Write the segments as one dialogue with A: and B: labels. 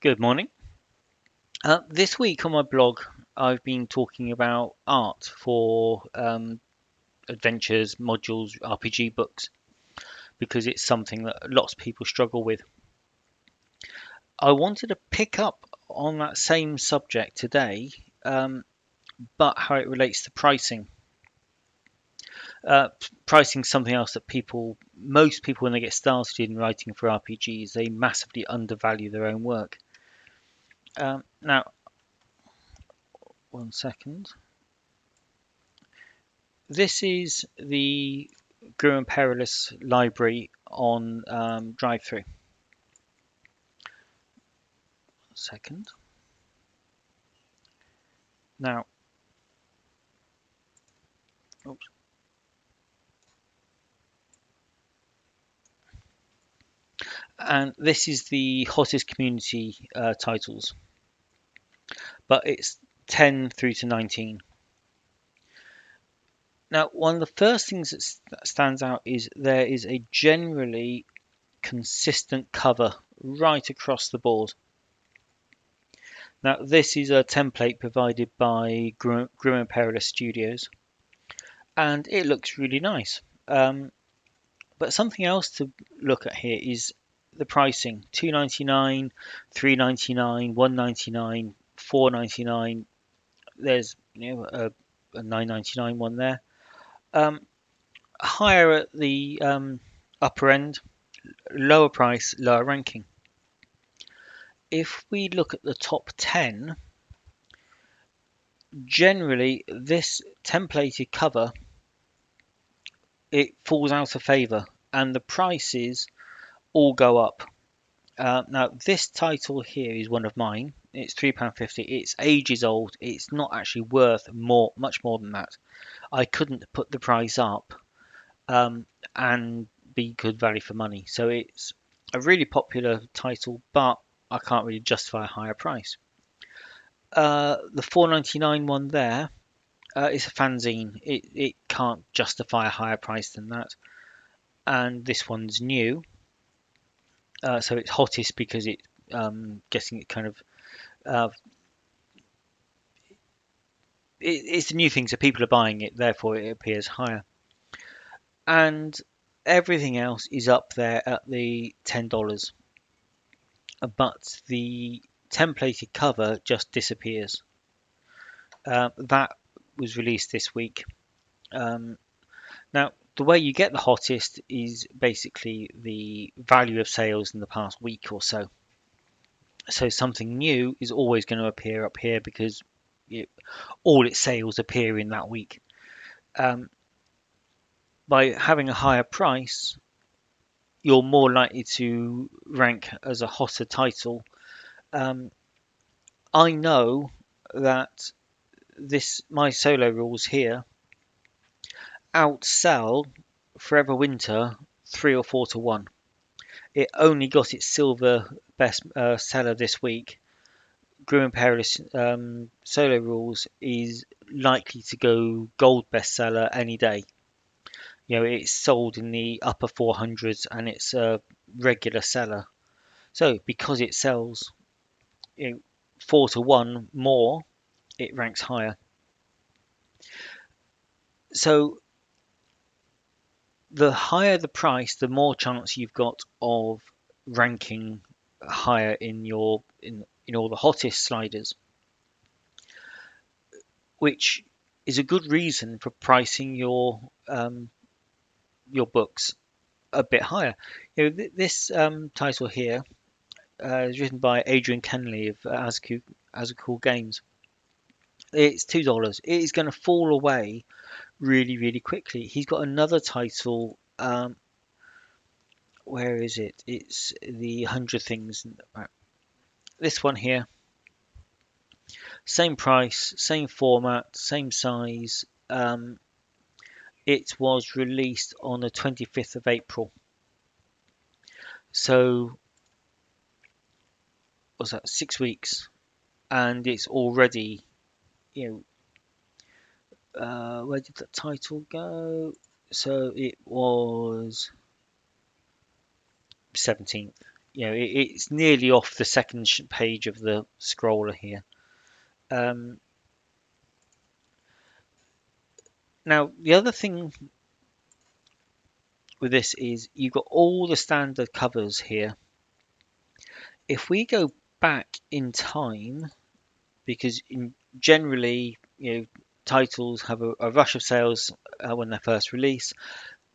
A: Good morning. This week on my blog, I've been talking about art for adventures, modules, RPG books, because it's something that lots of people struggle with. I wanted to pick up on that same subject today, but how it relates to pricing. Uh, Pricing is something else that most people, when they get started in writing for RPGs, they massively undervalue their own work. Now, one second. This is the Grim and Perilous library on drive-through. Second. Now, oops. And this is the hottest community titles, but it's 10 through to 19. Now, one of the first things that stands out is there is a generally consistent cover right across the board. Now, this is a template provided by Grim and Perilous Studios, and it looks really nice. But something else to look at here is the pricing: $2.99, $3.99, $1.99, $4.99. There's a $9.99 one there. Higher at the upper end, lower price, lower ranking. If we look at the top 10, generally this templated cover, it falls out of favour and the prices all go up. Now this title here is one of mine. It's £3.50. It's ages old. It's not actually worth much more than that. I couldn't put the price up and be good value for money. So it's a really popular title, but I can't really justify a higher price. The $4.99 one there is a fanzine. It can't justify a higher price than that. And this one's new. So it's hottest because guessing it kind of it's the new thing, so people are buying it, therefore it appears higher. And everything else is up there at the $10, but the templated cover just disappears. That was released this week. Now, the way you get the hottest is basically the value of sales in the past week or so. So something new is always going to appear up here because all its sales appear in that week. By having a higher price, you're more likely to rank as a hotter title. I know that my solo rules here outsell Forever Winter 3 or 4 to 1. It only got its silver best seller this week. Grim and Perilous solo rules is likely to go gold bestseller any day. It's sold in the upper 400s and it's a regular seller. So because it sells 4 to 1 more, it ranks higher. So the higher the price, the more chance you've got of ranking higher in all the hottest sliders, which is a good reason for pricing your books a bit higher. This title here is written by Adrian Kenley of Azacool Games. It's $2. It is going to fall away really, really quickly. He's got another title. Where is it? It's the 100 Things. This one here. Same price, same format, same size. It was released on the 25th of April. So, what's that? 6 weeks, and it's already, where did the title go? So it was 17th. it's nearly off the second page of the scroller here. Um, Now the other thing with this is you've got all the standard covers here. If we go back in time, because generally, titles have a rush of sales when they're first released,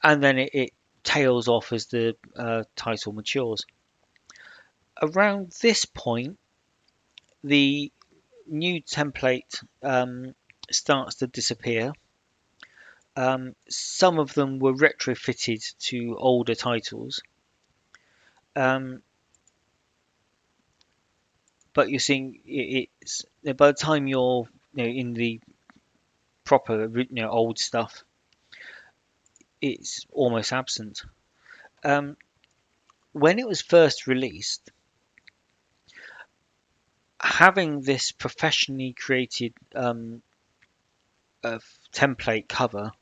A: and then it tails off as the title matures. Around this point, the new template starts to disappear. Some of them were retrofitted to older titles, um, but you're seeing it's by the time you're in the proper old stuff, it's almost absent. Um, when it was first released, having this professionally created template cover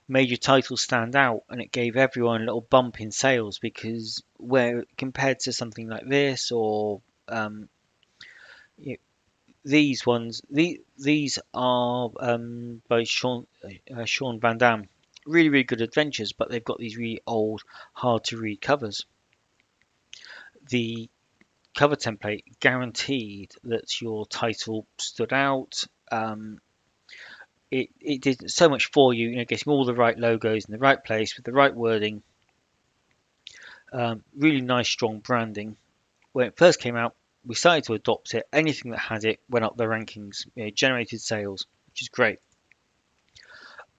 A: made your title stand out, and it gave everyone a little bump in sales, because where compared to something like this or um, you know, these ones, these are by Sean Van Damme, really good adventures, but they've got these really old, hard to read covers. The cover template guaranteed that your title stood out. It did so much for you, getting all the right logos in the right place with the right wording. Really nice, strong branding. When it first came out, we started to adopt it. Anything that had it went up the rankings, generated sales, which is great.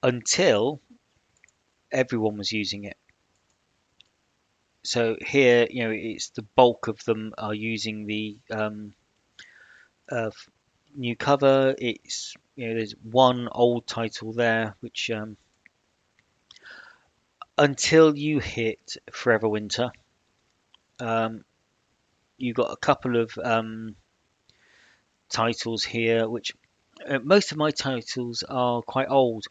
A: Until everyone was using it. So here, it's the bulk of them are using the uh, new cover. It's there's one old title there, which until you hit Forever Winter, um, you got a couple of titles here, which most of my titles are quite old.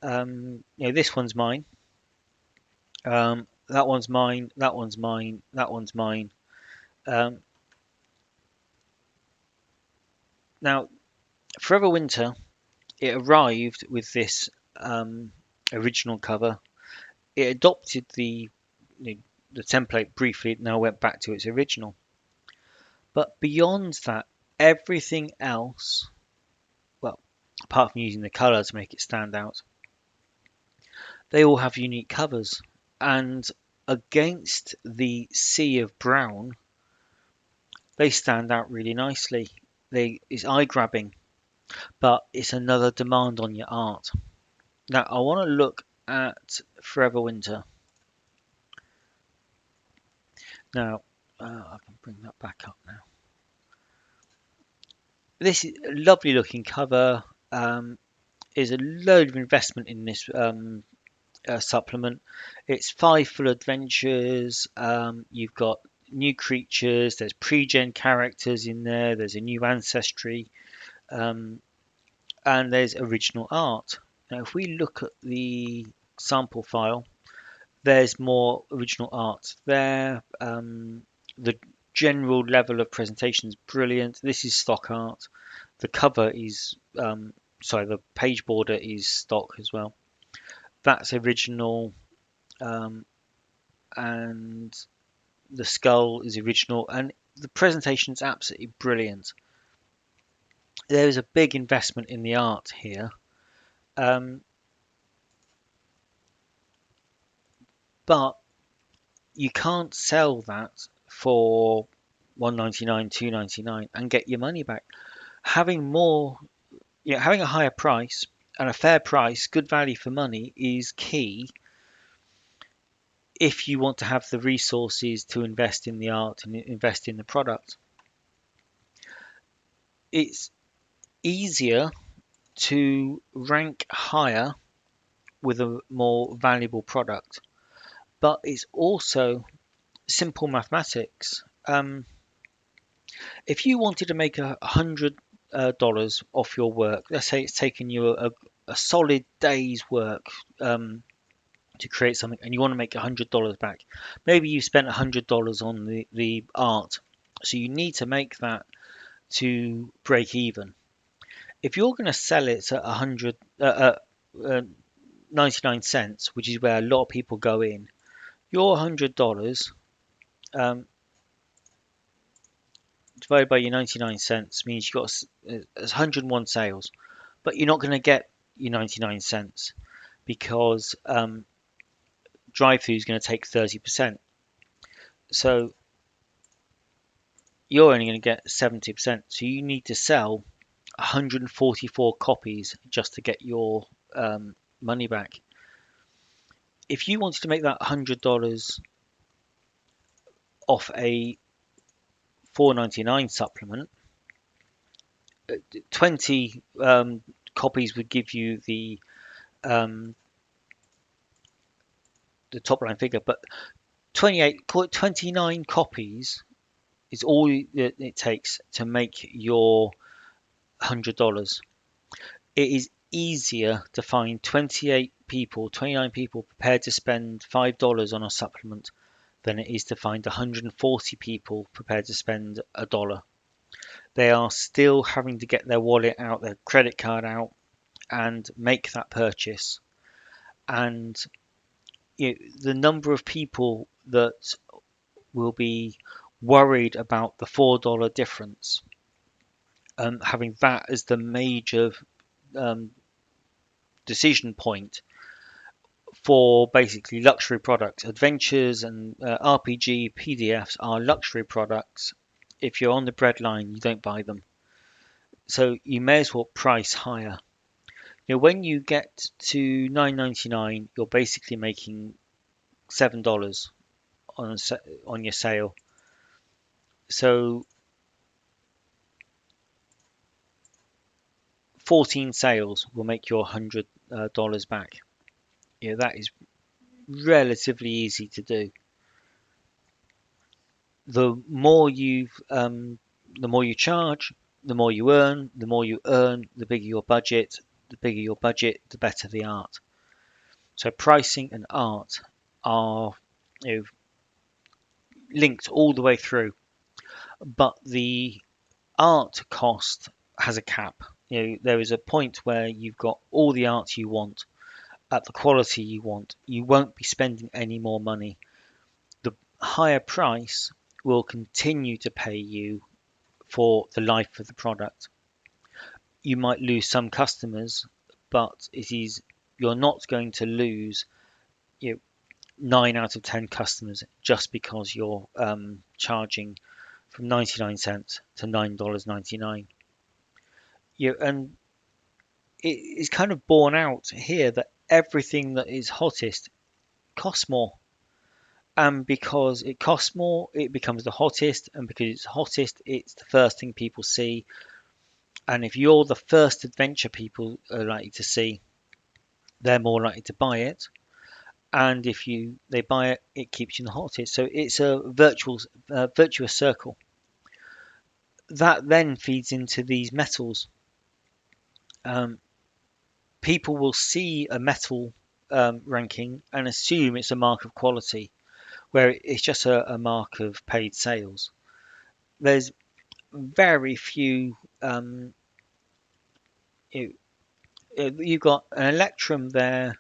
A: This one's mine. That one's mine. That one's mine. That one's mine. Um, Now, Forever Winter, it arrived with this original cover. It adopted the template briefly. Now went back to its original. But beyond that, everything else, well, apart from using the colour to make it stand out, they all have unique covers. And against the sea of brown, they stand out really nicely. It's eye grabbing, but it's another demand on your art. Now, I want to look at Forever Winter. Now, I can bring that back up now. This is a lovely looking cover. Is a load of investment in this supplement. It's 5 full adventures. You've got new creatures. There's pre-gen characters in there. There's a new ancestry, and there's original art. Now, if we look at the sample file, there's more original art there. The general level of presentation is brilliant. This is stock art. The cover is, the page border is stock as well. That's original, and the skull is original, and the presentation is absolutely brilliant. There is a big investment in the art here, but you can't sell that for $1.99, $2.99 and get your money back. Having having a higher price and a fair price, good value for money, is key if you want to have the resources to invest in the art and invest in the product. It's easier to rank higher with a more valuable product, but it's also simple mathematics. If you wanted to make $100 off your work, let's say it's taken you a solid day's work to create something and you want to make $100 back. Maybe you spent $100 on the art, so you need to make that to break even. If you're going to sell it at 99 cents, which is where a lot of people go in, your $100 um, divided by your 99 cents means you've got 101 sales, but you're not going to get your 99 cents because drive-through is going to take 30%. So you're only going to get 70%. So you need to sell 144 copies just to get your money back. If you wanted to make that $100 off a $4.99 supplement, 20 copies would give you um, the top line figure, but 28, call it 29 copies is all it takes to make your $100. It is easier to find 29 people prepared to spend $5 on a supplement than it is to find 140 people prepared to spend $1. They are still having to get their wallet out, their credit card out, and make that purchase. And the number of people that will be worried about the $4 difference, having that as the major um, decision point for basically luxury products. Adventures and RPG PDFs are luxury products. If you're on the breadline, you don't buy them. So you may as well price higher. When you get to $9.99, you're basically making $7 on your sale. So 14 sales will make your $100 back. That is relatively easy to do. The more you charge, the more you earn. The more you earn, the bigger your budget. The bigger your budget, the better the art. So pricing and art are linked all the way through, but the art cost has a cap. There is a point where you've got all the art you want at the quality you want. You won't be spending any more money. The higher price will continue to pay you for the life of the product. You might lose some customers, but you're not going to lose 9 out of 10 customers just because you're charging from 99 cents to $9.99. And it is kind of borne out here that everything that is hottest costs more. And because it costs more, it becomes the hottest. And because it's hottest, it's the first thing people see. And if you're the first adventure people are likely to see, they're more likely to buy it. And if they buy it, it keeps you in the hottest. So it's a virtuous circle. That then feeds into these metals. People will see a metal ranking and assume it's a mark of quality, where it's just a mark of paid sales. There's very few. You've got an electrum there.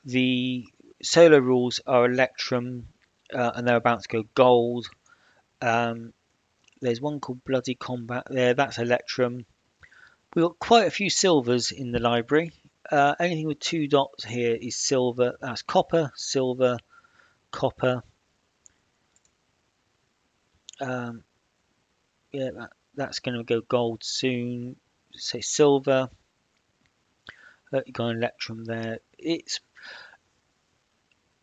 A: The solo rules are electrum, and they're about to go gold. There's one called Bloody Combat there. That's electrum. We've got quite a few silvers in the library. Anything with 2 dots here is silver. That's copper, silver, copper. That's going to go gold soon. Say silver. You got an electrum there. It's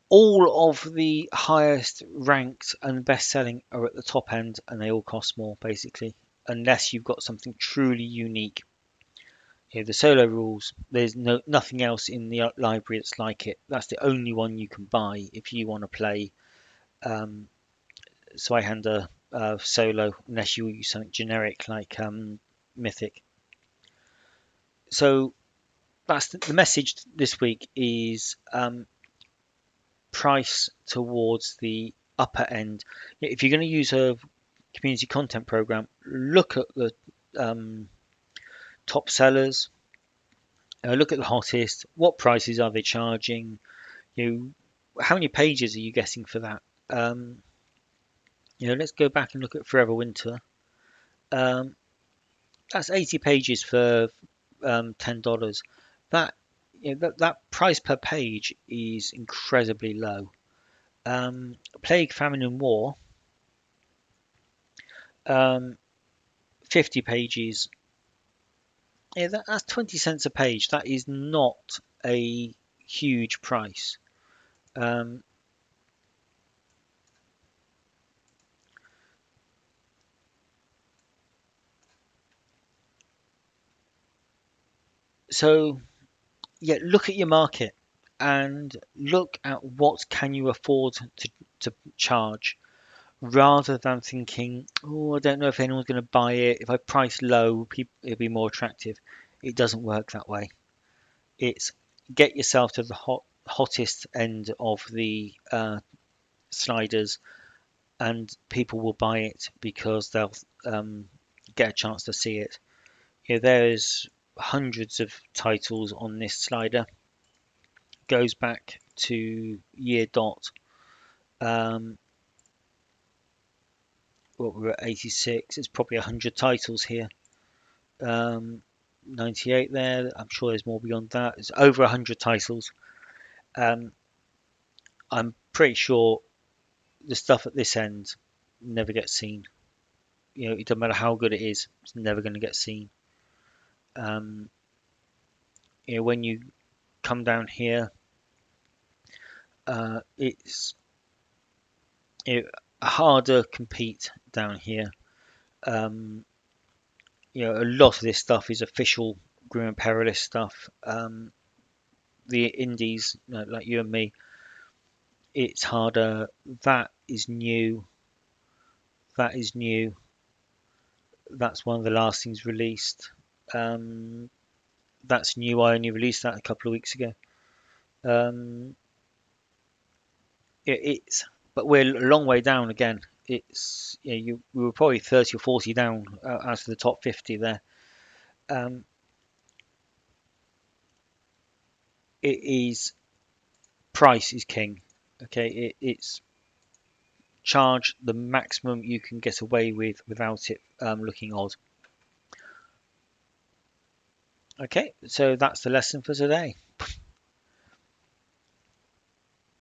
A: all of the highest ranked and best selling are at the top end, and they all cost more basically, unless you've got something truly unique. The solo rules, there's nothing else in the library that's like it. That's the only one you can buy if you want to play Zweihander solo, unless you use something generic like Mythic. So that's the message this week is price towards the upper end. If you're going to use a community content program, look at the top sellers, look at the hottest. What prices are they charging? How many pages are you getting for that? Let's go back and look at Forever Winter. That's 80 pages for $10. That that price per page is incredibly low. Plague, Famine, and War, 50 pages. Yeah, that's 20 cents a page. That is not a huge price. Um, so yeah, look at your market and look at what can you afford to charge, rather than thinking, oh, I don't know if anyone's going to buy it. If I price low, it'll be more attractive. It doesn't work that way. It's get yourself to the hottest end of the sliders, and people will buy it because they'll get a chance to see it. There's hundreds of titles on this slider. Goes back to year dot. What we're at 86. It's probably 100 titles here. 98 there. I'm sure there's more beyond that. It's over 100 titles. Um, I'm pretty sure the stuff at this end never gets seen. It doesn't matter how good it is, it's never going to get seen. Um, when you come down here, it's a harder compete down here. A lot of this stuff is official Grim and Perilous stuff. The indies, like you and me, it's harder. That is new. That is new. That's one of the last things released. That's new. I only released that a couple of weeks ago. Um, but we're a long way down again. It's we were probably 30 or 40 down out of the top 50 there. Um, it is price is king. Okay, it's charge the maximum you can get away with without it looking odd. Okay, so that's the lesson for today.